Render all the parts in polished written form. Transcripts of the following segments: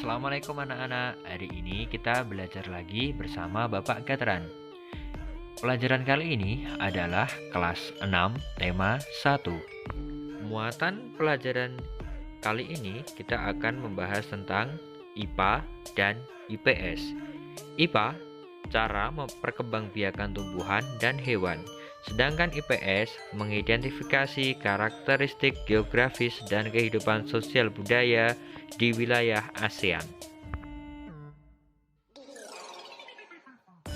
Assalamualaikum anak-anak. Hari ini kita belajar lagi bersama Bapak Gatran. Pelajaran kali ini adalah kelas 6 tema 1. Muatan pelajaran kali ini kita akan membahas tentang IPA dan IPS. IPA, cara memperkembangbiakan tumbuhan dan hewan. Sedangkan IPS mengidentifikasi karakteristik geografis dan kehidupan sosial budaya di wilayah ASEAN.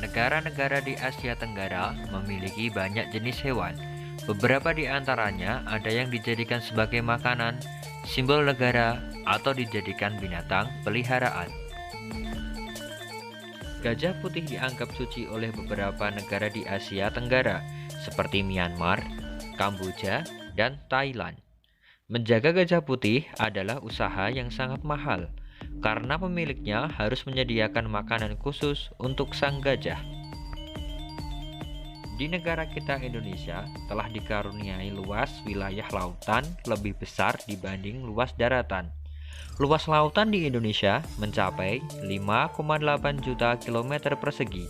Negara-negara di Asia Tenggara memiliki banyak jenis hewan. Beberapa di antaranya ada yang dijadikan sebagai makanan, simbol negara, atau dijadikan binatang peliharaan. Gajah putih dianggap suci oleh beberapa negara di Asia Tenggara, seperti Myanmar, Kamboja, dan Thailand. Menjaga gajah putih adalah usaha yang sangat mahal, karena pemiliknya harus menyediakan makanan khusus untuk sang gajah. Di negara kita Indonesia telah dikaruniai luas wilayah lautan lebih besar dibanding luas daratan. Luas lautan di Indonesia mencapai 5,8 juta kilometer persegi.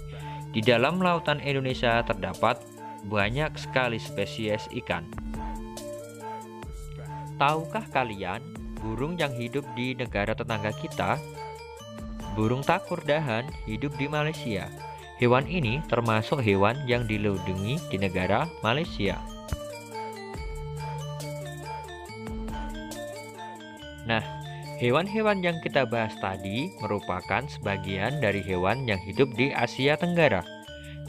Di dalam lautan Indonesia terdapat banyak sekali spesies ikan. Tahukah kalian burung yang hidup di negara tetangga kita? Burung takur dahan hidup di Malaysia. Hewan ini termasuk hewan yang dilindungi di negara Malaysia. Nah, hewan-hewan yang kita bahas tadi merupakan sebagian dari hewan yang hidup di Asia Tenggara.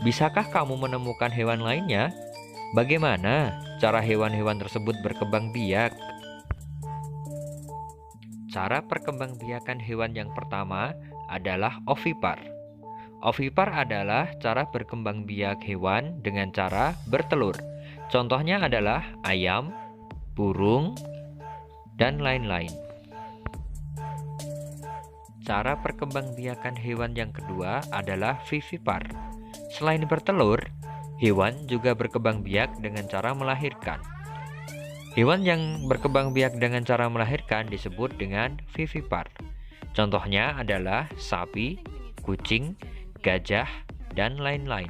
Bisakah kamu menemukan hewan lainnya? Bagaimana cara hewan-hewan tersebut berkembang biak? Cara perkembangbiakan hewan yang pertama adalah ovipar. Ovipar adalah cara berkembang biak hewan dengan cara bertelur. Contohnya adalah ayam, burung, dan lain-lain. Cara perkembangbiakan hewan yang kedua adalah vivipar. Selain bertelur, hewan juga berkembang biak dengan cara melahirkan. Hewan yang berkembang biak dengan cara melahirkan disebut dengan vivipar. Contohnya adalah sapi, kucing, gajah, dan lain-lain.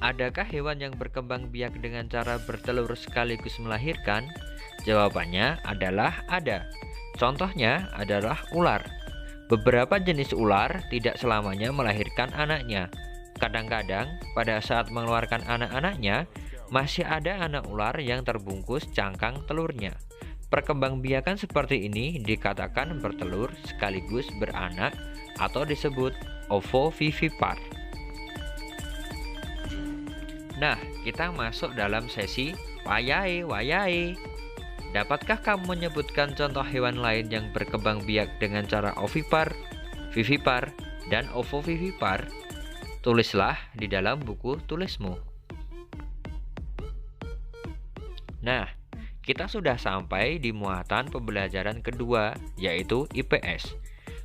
Adakah hewan yang berkembang biak dengan cara bertelur sekaligus melahirkan? Jawabannya adalah ada. Contohnya adalah ular. Beberapa jenis ular tidak selamanya melahirkan anaknya. Kadang-kadang pada saat mengeluarkan anak-anaknya, masih ada anak ular yang terbungkus cangkang telurnya. Perkembangbiakan seperti ini dikatakan bertelur sekaligus beranak atau disebut ovovivipar. Nah, kita masuk dalam sesi wayai. Dapatkah kamu menyebutkan contoh hewan lain yang berkembang biak dengan cara ovipar, vivipar, dan ovovivipar? Tulislah di dalam buku tulismu. Nah, kita sudah sampai di muatan pembelajaran kedua, yaitu IPS.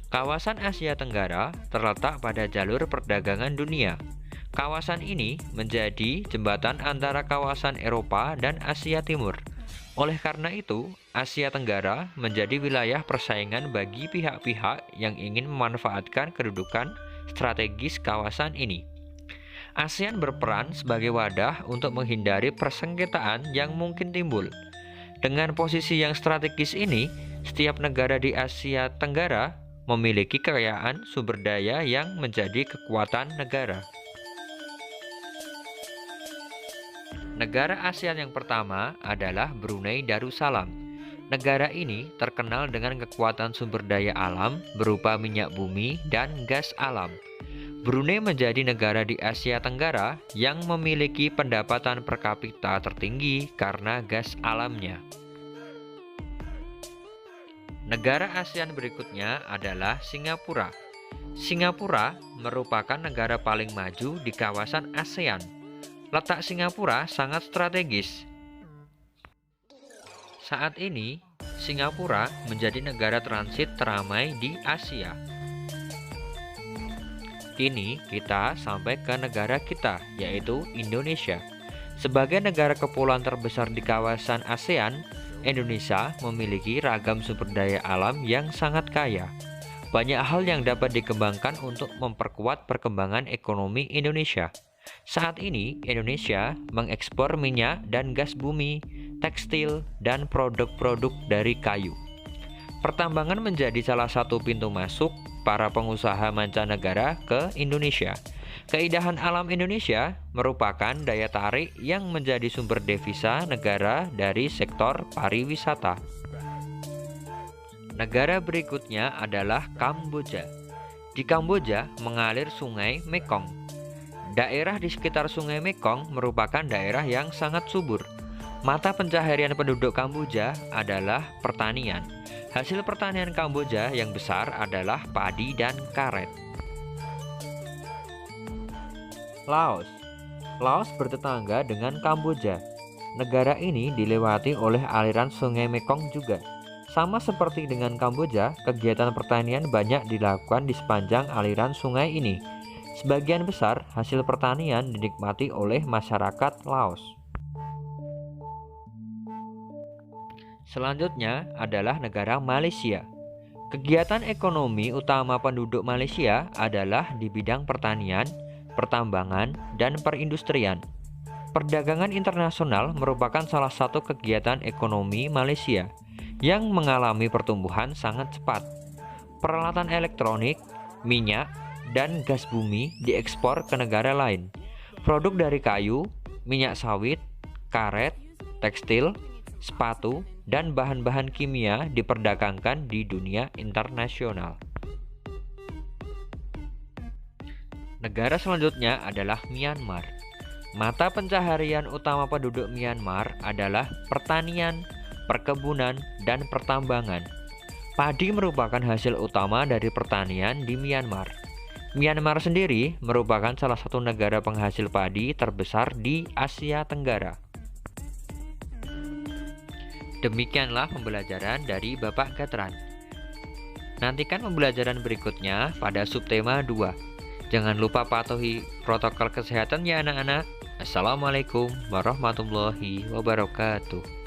Kawasan Asia Tenggara terletak pada jalur perdagangan dunia. Kawasan ini menjadi jembatan antara kawasan Eropa dan Asia Timur. Oleh karena itu, Asia Tenggara menjadi wilayah persaingan bagi pihak-pihak yang ingin memanfaatkan kedudukan strategis kawasan ini. ASEAN berperan sebagai wadah untuk menghindari persengketaan yang mungkin timbul. Dengan posisi yang strategis ini, setiap negara di Asia Tenggara memiliki kekayaan sumber daya yang menjadi kekuatan negara. Negara ASEAN yang pertama adalah Brunei Darussalam. Negara ini terkenal dengan kekuatan sumber daya alam berupa minyak bumi dan gas alam. Brunei menjadi negara di Asia Tenggara yang memiliki pendapatan per kapita tertinggi karena gas alamnya. Negara ASEAN berikutnya adalah Singapura. Singapura merupakan negara paling maju di kawasan ASEAN. Letak Singapura sangat strategis. Saat ini, Singapura menjadi negara transit teramai di Asia. Kini kita sampai ke negara kita, yaitu Indonesia. Sebagai negara kepulauan terbesar di kawasan ASEAN, Indonesia memiliki ragam sumber daya alam yang sangat kaya. Banyak hal yang dapat dikembangkan untuk memperkuat perkembangan ekonomi Indonesia. Saat ini, Indonesia mengekspor minyak dan gas bumi, tekstil, dan produk-produk dari kayu. Pertambangan menjadi salah satu pintu masuk para pengusaha mancanegara ke Indonesia. Keindahan alam Indonesia merupakan daya tarik yang menjadi sumber devisa negara dari sektor pariwisata. Negara berikutnya adalah Kamboja. Di Kamboja mengalir Sungai Mekong. Daerah di sekitar Sungai Mekong merupakan daerah yang sangat subur. Mata pencaharian penduduk Kamboja adalah pertanian. Hasil pertanian Kamboja yang besar adalah padi dan karet. Laos bertetangga dengan Kamboja. Negara ini dilewati oleh aliran Sungai Mekong juga. Sama seperti dengan Kamboja, kegiatan pertanian banyak dilakukan di sepanjang aliran sungai ini. Sebagian besar hasil pertanian dinikmati oleh masyarakat Laos. Selanjutnya adalah negara Malaysia. Kegiatan ekonomi utama penduduk Malaysia adalah di bidang pertanian, pertambangan, dan perindustrian. Perdagangan internasional merupakan salah satu kegiatan ekonomi Malaysia yang mengalami pertumbuhan sangat cepat. Peralatan elektronik, minyak, dan gas bumi diekspor ke negara lain. Produk dari kayu, minyak sawit, karet, tekstil, sepatu, dan bahan-bahan kimia diperdagangkan di dunia internasional. Negara selanjutnya adalah Myanmar. Mata pencaharian utama penduduk Myanmar adalah pertanian, perkebunan, dan pertambangan. Padi merupakan hasil utama dari pertanian di Myanmar. Myanmar sendiri merupakan salah satu negara penghasil padi terbesar di Asia Tenggara. Demikianlah pembelajaran dari Bapak Gatran. Nantikan pembelajaran berikutnya pada subtema 2. Jangan lupa patuhi protokol kesehatan ya anak-anak. Assalamualaikum warahmatullahi wabarakatuh.